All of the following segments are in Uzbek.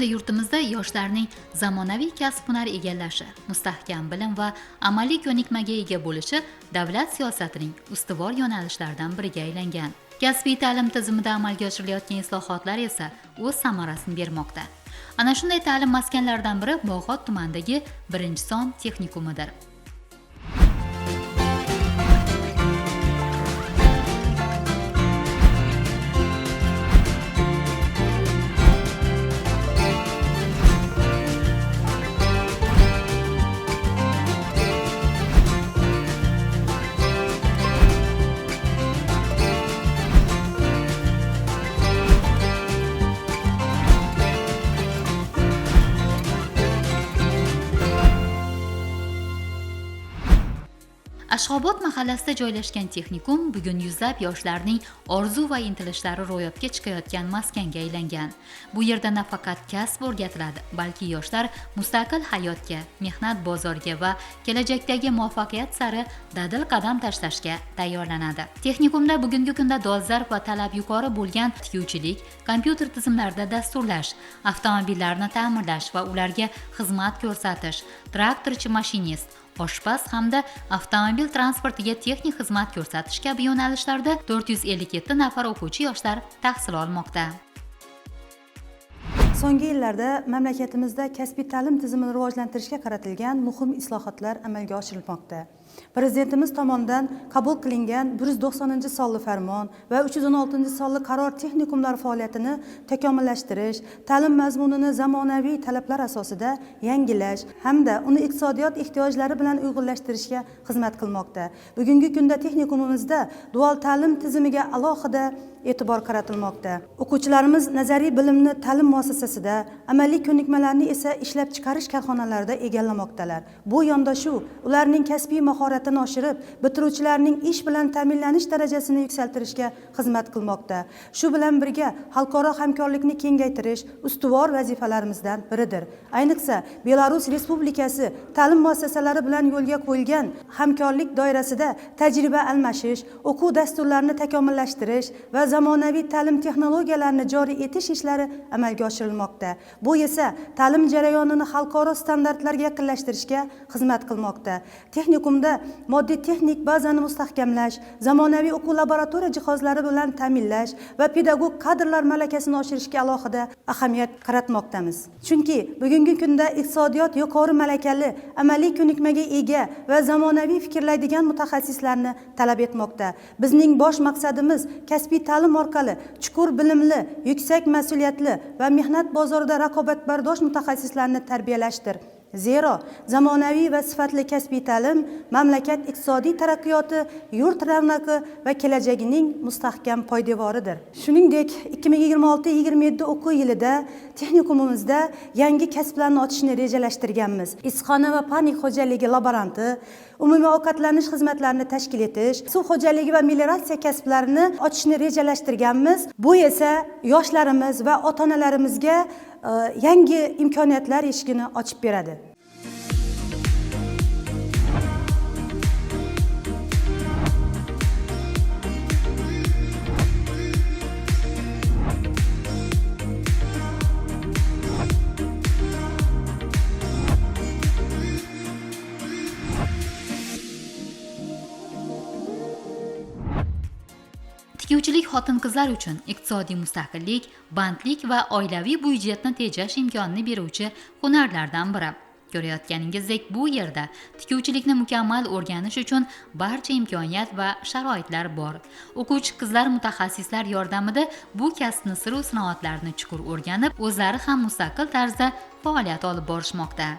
kunda yurtimizda yoshlarning zamonaviy kasb-hunar egallashi, mustahkam bilim va amaliy ko'nikmaga ega bo'lishi davlat siyosatining ustuvor yo'nalishlaridan biriga aylangan. Kasbiy ta'lim tizimida amalga oshirilayotgan islohotlar esa o'z samarasini bermoqda. Ana shunday ta'lim maskanlaridan biri Bog'ot tumanidagi 1-son texnikumidir. Ashxobod mahallasida joylashgan texnikum bugun yuzlab yoshlarning orzu va intilishlari ro'yobga chiqayotgan maskanga aylangan. Bu yerda nafaqat kasb o'rgatiladi, balki yoshlar mustaqil hayotga, mehnat bozoriga va kelajakdagi muvaffaqiyat sari dadil qadam tashlashga tayyorlanadi. Texnikumda bugungi kunda dolzarb va talab yuqori bo'lgan tikuvchilik, kompyuter tizimlarida dasturlash, avtomobillarni ta'mirlash va ularga xizmat ko'rsatish, traktorchi mashinist, oshpaz hamda avtomobil transportiga texnik xizmat ko'rsatish kabi yo'nalishlarda 457 nafar o'quvchi yoshlar tahsil olmoqda. So'nggi yillarda mamlakatimizda kasbiy ta'lim tizimini rivojlantirishga qaratilgan muhim islohotlar amalga oshirilmoqda. Prezidentimiz tomonidan qabul qilingan 190-sonli farmon va 316-sonli qaror texnikumlar faoliyatini takomillashtirish, ta'lim mazmunini zamonaviy talablar asosida yangilash hamda uni iqtisodiyot ehtiyojlari bilan uyg'unlashtirishga xizmat qilmoqda. Bugungi kunda texnikumimizda dual ta'lim tizimiga alohida e'tibor qaratilmoqda. O'quvchilarimiz nazariy bilimni ta'lim muassasasida, amaliy ko'nikmalarni esa ishlab chiqarish korxonalarida egallamoqdalar. Bu yondashuv ularning kasbiy mahoratini oshirib, bitiruvchilarning ish bilan ta'minlanish darajasini yuksaltirishga xizmat qilmoqda. Shu bilan birga xalqaro hamkorlikni kengaytirish ustuvor vazifalarimizdan biridir. Ayniqsa, Belarus Respublikasi ta'lim muassasalari bilan yo'lga qo'yilgan hamkorlik doirasida tajriba almashish, o'quv dasturlarini takomillashtirish va zamonaviy ta'lim texnologiyalarini joriy etish ishlari amalga oshirilmoqda. Bu esa ta'lim jarayonini xalqaro standartlarga yaqinlashtirishga xizmat qilmoqda. Texnikumda moddiy texnik bazani mustahkamlash, zamonaviy o'quv laboratoriya jihozlari bilan ta'minlash va pedagog kadrlar malakasini oshirishga alohida ahamiyat qaratmoqdamiz. Chunki bugungi kunda iqtisodiyot yuqori malakali, amaliy ko'nikmaga ega va zamonaviy fikrlaydigan mutaxassislarni talab etmoqda. Bizning bosh maqsadimiz kasbiy ta'lim orqali chuqur bilimli, yuksak mas'uliyatli va mehnat bozorida raqobatbardosh mutaxassislarni tarbiyalashdir. Zero, zamonaviy va sifatli kasbiy ta'lim mamlakat iqtisodiy taraqqiyoti, yurt ravnaqi va kelajagining mustahkam poydevoridir. Shuningdek, 2026-27 o'quv yilida texnikumimizda yangi kasblarni ochishni rejalashtirganmiz. Issiqxona va panik xo'jaligi laboranti, umumiy ovqatlanish xizmatlarini tashkil etish, suv xo'jaligi va melioratsiya kasblarini ochishni rejalashtirganmiz. Bu esa yoshlarimiz va ota-onalarimizga yangi imkoniyatlar eshigini ochib beradi. Tikuvchilik xotin-qizlar uchun iqtisodiy mustaqillik, bandlik va oilaviy byudjetni tejash imkonini beruvchi hunarlardan biri. Ko'rayotganingizdek, bu yerda tikuvchilikni mukammal o'rganish uchun barcha imkoniyat va sharoitlar bor. O'quvchi qizlar mutaxassislar yordamida bu kasbni sir-u sinoatlarini chuqur o'rganib, o'zlari ham mustaqil tarzda faoliyat olib borishmoqda.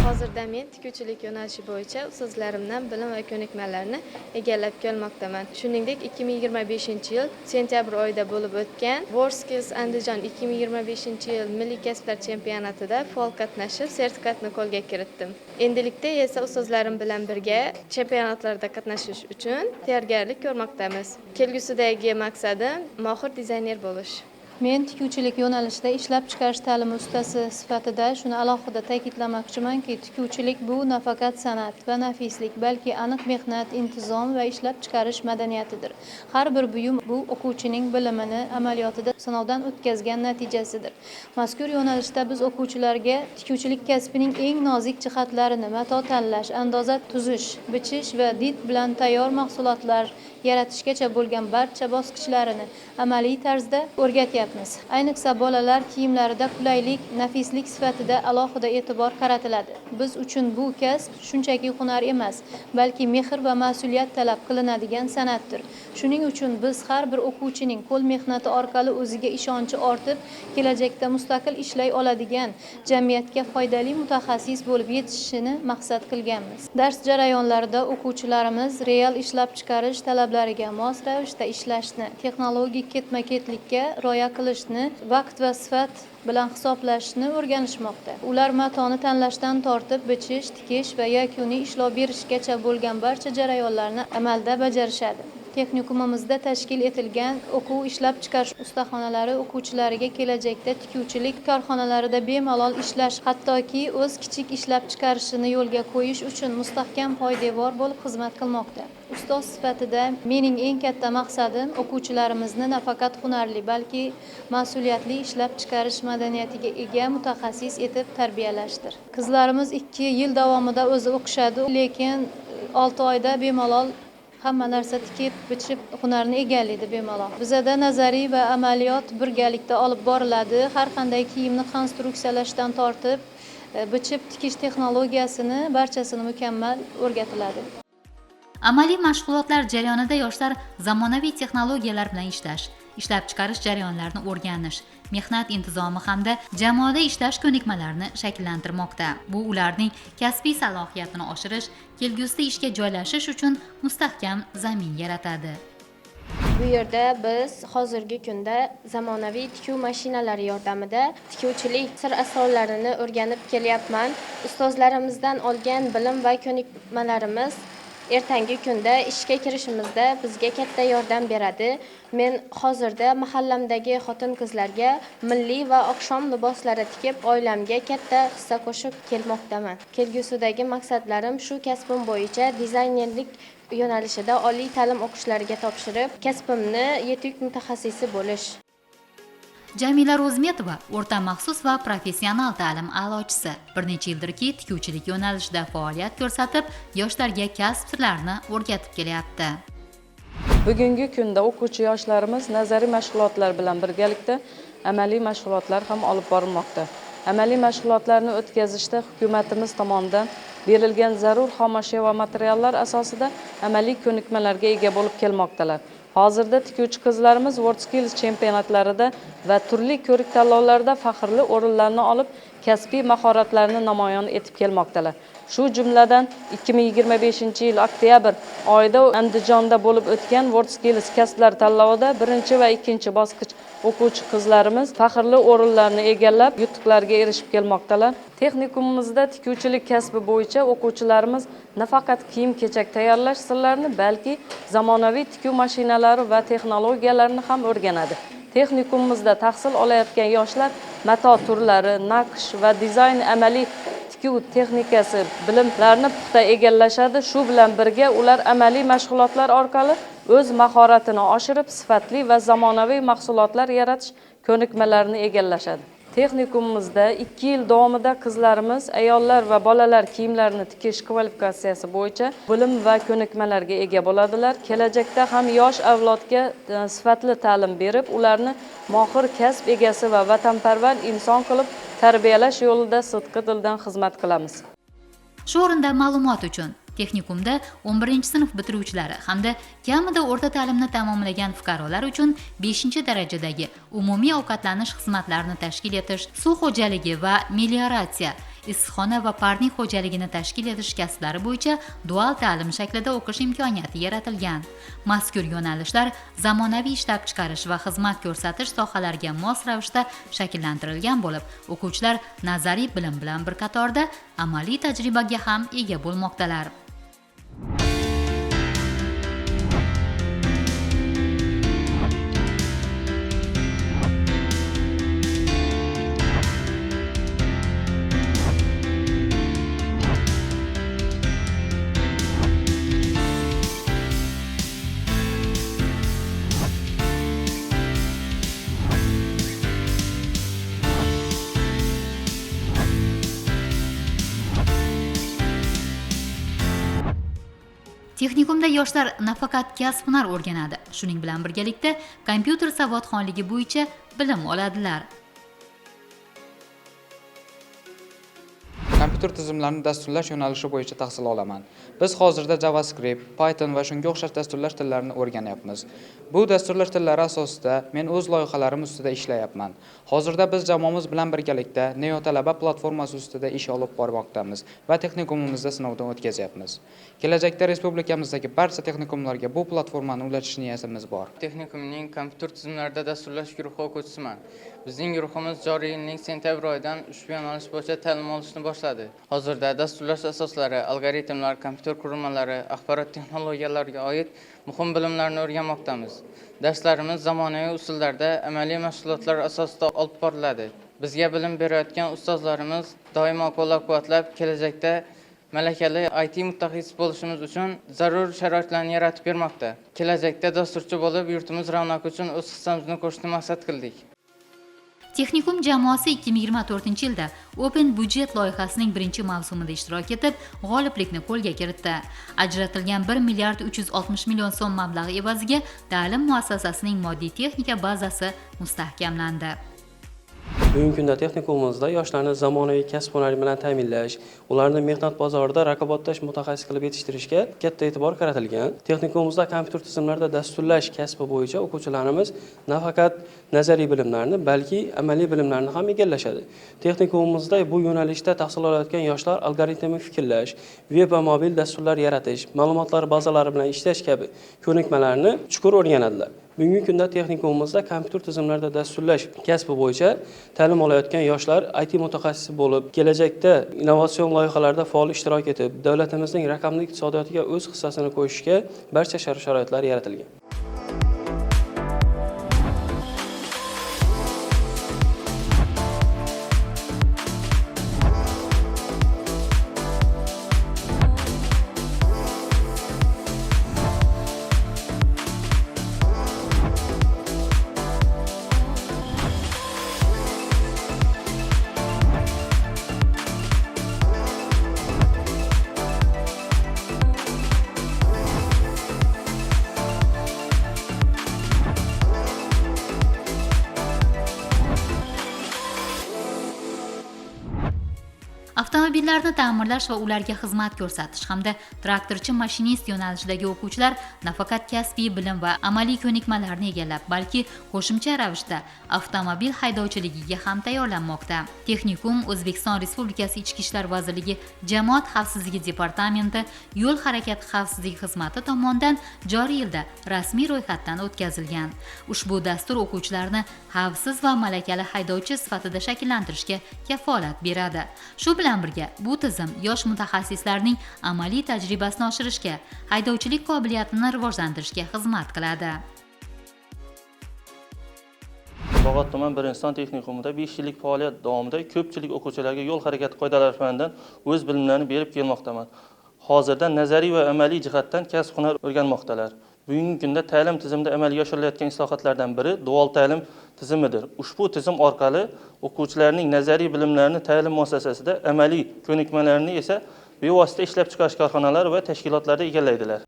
Hozirda men tikuvchilik yo'nalishi bo'yicha ustozlarimdan bilim va ko'nikmalarni egallab kelmoqdaman. Shuningdek, 2025-yil sentyabr oyida bo'lib o'tgan WorldSkills Andijon 2025-yil Milliy kasblar chempionatida faol qatnashib, sertifikatni qo'lga kiritdim. Endilikda esa ustozlarim bilan birga chempionatlarda qatnashish uchun tayyorgarlik ko'rmoqdamiz. Kelgusidagi maqsadim mohir dizayner bo'lish. Men tikuvchilik yo'nalishida ishlab chiqarish ta'limi ustasi sifatida shuni alohida ta'kidlamoqchimanki, tikuvchilik bu nafaqat san'at va nafislik, balki aniq mehnat, intizom va ishlab chiqarish madaniyatidir. Har bir buyum bu o'quvchining bilimini amaliyotida sinovdan o'tkazgan natijasidir. Mazkur yo'nalishda biz o'quvchilarga tikuvchilik kasbining eng nozik jihatlarini, mato tanlash, andoza tuzish, bichish va did bilan tayyor mahsulotlar yaratishgacha bo'lgan barcha bosqichlarini amaliy tarzda o'rgatyapmiz. Ayniqsa bolalar kiyimlarida qulaylik, nafislik sifatida alohida e'tibor qaratiladi. Biz uchun bu kasb shunchaki hunar emas, balki mehr va mas'uliyat talab qilinadigan san'atdir. Shuning uchun biz har bir o'quvchining qo'l mehnati orqali o'ziga ishonchi ortib, kelajakda mustaqil ishlay oladigan, jamiyatga foydali mutaxassis bo'lib yetishishini maqsad qilganmiz. Dars jarayonlarida o'quvchilarimiz real ishlab chiqarish talablariga mos ravishda ishlashni, texnologik ketma-ketlikka rioya qilishni, vaqt va sifat bilan hisoblashni o'rganishmoqda. Ular matoni tanlashdan tortib bichish, tikish va yakuniy ishlov berishgacha bo'lgan barcha jarayonlarni amalda bajarishadi. Texnikumimizda tashkil etilgan o'quv ishlab chiqarish ustaxonalari o'quvchilariga kelajakda tikuvchilik korxonalarida bemalol ishlash, hattoki o'z kichik ishlab chiqarishini yo'lga qo'yish uchun mustahkam poydevor bo'lib xizmat qilmoqda. Ustoz sifatida mening eng katta maqsadim o'quvchilarimizni nafaqat hunarli, balki mas'uliyatli ishlab chiqarish madaniyatiga ega mutaxassis etib tarbiyalashdir. Qizlarimiz 2 yil davomida o'zi o'qishadi, lekin 6 oyda bemalol hamma narsa tikib, bichib, hunarni egallaydi bemalol. Bizada nazariy va amaliyot birgalikda olib boriladi. Har qanday kiyimni konstruksiyalashdan tortib, bichib tikish texnologiyasini barchasini mukammal o'rgatiladi. Amaliy mashg'ulotlar jarayonida yoshlar zamonaviy texnologiyalar bilan ishlash, ishlab chiqarish jarayonlarini o'rganish, mehnat intizomi hamda jamoada ishlash ko'nikmalarini shakllantirmoqda. Bu ularning kasbiy salohiyatini oshirish, kelgusida ishga joylashish uchun mustahkam zamin yaratadi. Bu yerda biz hozirgi kunda zamonaviy tikuv mashinalari yordamida tikuvchilik sir-asrorlarini o'rganib kelyapman. Ustozlarimizdan olgan bilim va ko'nikmalarimiz ertangi kunda ishga kirishimizda bizga katta yordam beradi. Men hozirda mahallamdagi xotin-qizlarga milliy va oqshom liboslari tikib, oilamga katta hissa qo'shib kelmoqdaman. Kelgusidagi maqsadlarim shu kasbim bo'yicha dizaynerlik yo'nalishida oliy ta'lim o'qishlariga topshirib, kasbimni yetuk mutaxassisi bo'lish. Jamila Ro'zmetova o'rta maxsus va professional ta'lim a'lochisi. Bir necha yildirki tikuvchilik yo'nalishida faoliyat ko'rsatib, yoshlarga kasb sirlarini o'rgatib kelyapti. Bugungi kunda o'quvchi yoshlarimiz nazariy mashg'ulotlar bilan birgalikda amaliy mashg'ulotlar ham olib borilmoqda. Amaliy mashg'ulotlarni o'tkazishda hukumatimiz tomonidan berilgan zarur xomashyo va materiallar asosida amaliy ko'nikmalarga ega bo'lib kelmoqdalar. Hozirda tikuvchi qizlarimiz WorldSkills chempionatlarida va turli ko'rik tanlovlarida faxrli o'rinlarni olib, kasbiy mahoratlarini namoyon etib kelmoqdalar. Shu jumladan 2025-yil oktyabr oyida Andijonda bo'lib o'tgan WorldSkills kasblar tanlovida 1 va 2 bosqich o'quvchi qizlarimiz faxrli o'rinlarni egallab, yutuqlarga erishib kelmoqdalar. Texnikumimizda tikuvchilik kasbi bo'yicha o'quvchilarimiz nafaqat kiyim-kechak tayyorlash sirlarini, balki zamonaviy tikuv mashinalari va texnologiyalarini ham o'rganadi. Texnikumimizda tahsil olayotgan yoshlar mato turlari, naqsh va dizayn amaliy tikuv texnikasi bilimlarini puxta egallashadi. Shu bilan birga ular amaliy mashg'ulotlar orqali o'z mahoratini oshirib, sifatli va zamonaviy mahsulotlar yaratish ko'nikmalarini egallashadi. Texnikumimizda 2 yil davomida qizlarimiz, ayollar va bolalar kiyimlarini tikish kvalifikatsiyasi bo'yicha bilim va ko'nikmalarga ega bo'ladilar. Kelajakda ham yosh avlodga sifatli ta'lim berib, ularni mohir kasb egasi va vatanparvar inson qilib tarbiyalash yo'lida sidqi dildan xizmat qilamiz. Shu o'rinda ma'lumot uchun texnikumda 11-sinf bitiruvchilari hamda kamida o'rta ta'limni tamomlagan fuqarolar uchun 5-darajadagi umumiy ovqatlanish xizmatlarini tashkil etish, suv xo'jaligi va melioratsiya, issiqxona va parnik xo'jaligini tashkil etish kasblari bo'yicha dual ta'lim shaklida o'qish imkoniyati yaratilgan. Mazkur yo'nalishlar zamonaviy ishlab chiqarish va xizmat ko'rsatish sohalariga mos ravishda shakllantirilgan bo'lib, o'quvchilar nazariy bilim bilan bir qatorda amaliy tajribaga ham ega bo'lmoqdalar. Texnikumda yoshlar nafaqat kasb-hunar o'rganadi, shuning bilan birgalikda kompyuter savodxonligi bo'yicha bilim oladilar. Kompyuter tizimlarini dasturlash yo'nalishi bo'yicha tahsil olaman. Biz hozirda JavaScript, Python va shunga o'xshash dasturlash tillarini o'rganyapmiz. Bu dasturlash tillari asosida men o'z loyihalarim ustida ishlayapman. Hozirda biz jamoamiz bilan birgalikda Neo talaba platformasi ustida ish olib bormoqdamiz va texnikumimizda sinovdan o'tkazyapmiz. Kelajakda respublikamizdagi barcha texnikumlarga bu platformani ulatish niyatimiz bor. Texnikumning kompyuter tizimlarida dasturlash guruhi o'quvchisiman. Bizning guruhimiz joriy yilning sentyabr oyidan ushbu yo'nalish bo'yicha ta'lim olishni boshladi. Hozirda dasturlash asoslari, algoritmlar, kompyuter qurilmalari, axborot texnologiyalariga oid muhim bilimlarni o'rganmoqdamiz. Darslarimiz zamonaviy usullarda amaliy mashg'ulotlar asosida olib boriladi. Bizga bilim berayotgan ustozlarimiz doimo qo'llab-quvvatlab, kelajakda malakali IT mutaxassis bo'lishimiz uchun zarur sharoitlarni yaratib bermoqda. Kelajakda dasturchi bo'lib, yurtimiz ravnaqi uchun o'z hissamizni qo'shishni maqsad qildik. Texnikum jamoasi 2024-yilda Open Budget loyihasining birinchi mavsumida ishtirok etib, g'oliblikni qo'lga kiritdi. Ajratilgan 1 milliard 360 million so'm mablag' evaziga ta'lim muassasasining moddiy texnika bazasi mustahkamlandi. Bugungi kunda texnikumimizda yoshlarni zamonaviy kasb-hunar bilan ta'minlash, ularni mehnat bozorida raqobatlash mutaxassis qilib yetishtirishga katta e'tibor qaratilgan. Texnikumimizda kompyuter tizimlarida dasturlash kasbi bo'yicha o'quvchilarimiz nafaqat nazariy bilimlarni, balki amaliy bilimlarni ham egallashadi. Texnikumimizda bu yo'nalishda tahsil olayotgan yoshlar algoritmik fikrlash, web va mobil dasturlar yaratish, ma'lumotlar bazalari bilan ishlash kabi ko'nikmalarni chuqur o'rganadilar. Bugungi kunda texnikumimizda kompyuter tizimlarida dasturlash kasbi bo'yicha ta'lim olayotgan yoshlar IT mutaxassisi bo'lib, kelajakda innovatsion loyihalarda faol ishtirok etib, davlatimizning raqamli iqtisodiyotiga o'z hissasini qo'shishga barcha shart-sharoitlar yaratilgan. Avtomobillarni ta'mirlash va ularga xizmat ko'rsatish hamda traktorchi mashinist yo'nalishidagi o'quvchilar nafaqat kasbiy bilim va amaliy ko'nikmalarni egallab, balki qo'shimcha ravishda avtomobil haydovchiligiga ham tayyorlanmoqda. Texnikum O'zbekiston Respublikasi Ichki ishlar vazirligi Jamoat xavfsizligi departamenti yo'l harakati xavfsizligi xizmati tomonidan joriy yilda rasmiy ro'yxatdan o'tkazilgan. Ushbu dastur o'quvchilarni xavfsiz va malakali haydovchi sifatida shakllantirishga kafolat beradi. Shu bilan birga bu tizim yosh mutaxassislarning amaliy tajribasini oshirishga, haydovchilik qobiliyatini rivojlantirishga xizmat qiladi. Bog'ot tuman Birinchi texnikumida 5 yillik faoliyat davomida ko'pchilik o'quvchilarga yo'l harakati qoidalari fanidan o'z bilimlarini berib kelmoqdaman. Hozirda nazariy va amaliy jihatdan kasb-hunar o'rganmoqdalar. Bugungi kunda ta'lim tizimida amalga oshirilayotgan islohotlardan biri dual ta'lim tizimidir. Ushbu tizim orqali o'quvchilarning nazariy bilimlarini ta'lim muassasasida, amaliy ko'nikmalarini esa bevosita ishlab chiqarish korxonalari va tashkilotlarida egallaydilar.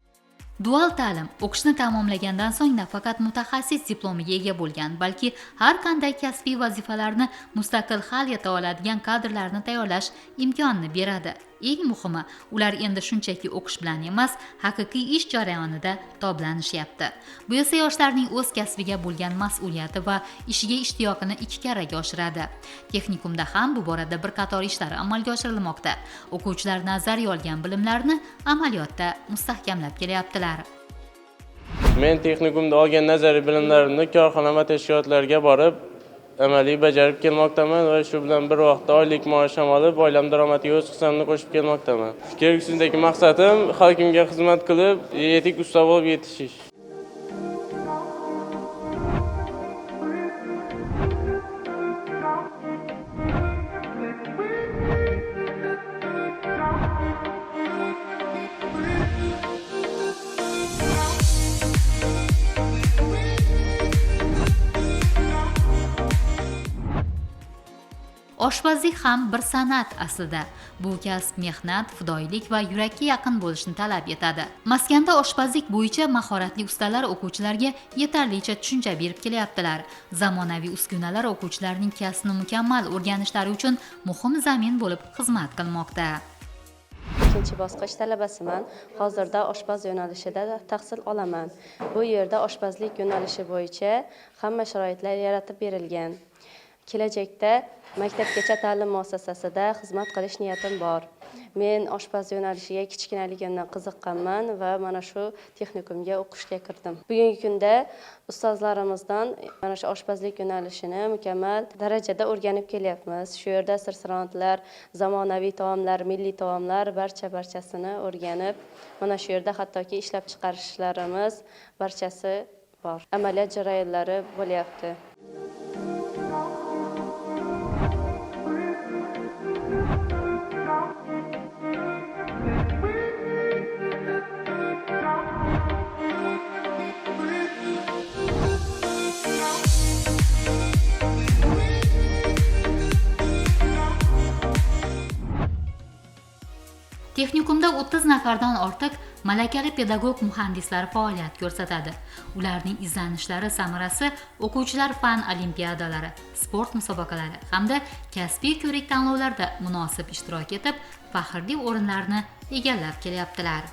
Dual ta'lim o'qishni tamomlagandan so'ng nafaqat mutaxassis diplomiga ega bo'lgan, balki har qanday kasbiy vazifalarni mustaqil hal eta oladigan kadrlarni tayyorlash imkonini beradi. Eng muhimi, ular endi shunchaki o'qish bilan emas, haqiqiy ish jarayonida toblanishyapti. Bu esa yoshlarning o'z kasbiga bo'lgan mas'uliyati va ishiga ishtiyoqini 2 karraga oshiradi. Texnikumda ham bu borada bir qator ishlar amalga oshirilmoqda. O'quvchilar nazariy olgan bilimlarni amaliyotda mustahkamlab kelyaptilar. Men texnikumda olgan nazariy bilimlarimni korxona va tashkilotlarga borib amaliy bajarib kelmoqdaman va shu bilan bir vaqtda oylik maoshim olib, oilam daromadiga o'z hissamni qo'shib kelmoqdaman. Kelgusidagi maqsadim xalqimga xizmat qilib, yetuk usta bo'lib yetishish. Oshpazlik ham bir san'at aslida. Bu kasb mehnat, fidoyilik va yurakka yaqin bo'lishni talab etadi. Maskanda oshpazlik bo'yicha mahoratli ustalar o'quvchilarga yetarlicha tushuncha berib kelyaptilar. Zamonaviy uskunalar o'quvchilarning kasbni mukammal o'rganishlari uchun muhim zamin bo'lib xizmat qilmoqda. Ikkinchi bosqich talabasiman. Hozirda oshpaz yo'nalishida tahsil olaman. Bu yerda oshpazlik yo'nalishi bo'yicha hamma sharoitlar yaratib berilgan. Kelajakda maktabgacha ta'lim muassasasida xizmat qilish niyatim bor. Men oshpaz yo'nalishiga kichkinaligimdan qiziqqanman va mana shu texnikumga o'qishga kirdim. Bugungi kunda ustozlarimizdan mana shu oshpazlik yo'nalishini mukammal darajada o'rganib kelyapmiz. Shu yerda sir-sirotlar, zamonaviy taomlar, milliy taomlar barchasini o'rganib, mana shu yerda hattoki ishlab chiqarishlarimiz barchasi bor. Amaliyot jarayonlari bo'lyapti. Texnikumda 30 nafardan ortiq malakali pedagog muhandislar faoliyat ko'rsatadi. Ularning izlanishlari samarasi o'quvchilar fan olimpiadalari, sport musobaqalari hamda kasbiy ko'rik tanlovlarda munosib ishtirok etib, faxrli o'rinlarni egallab kelyaptilar.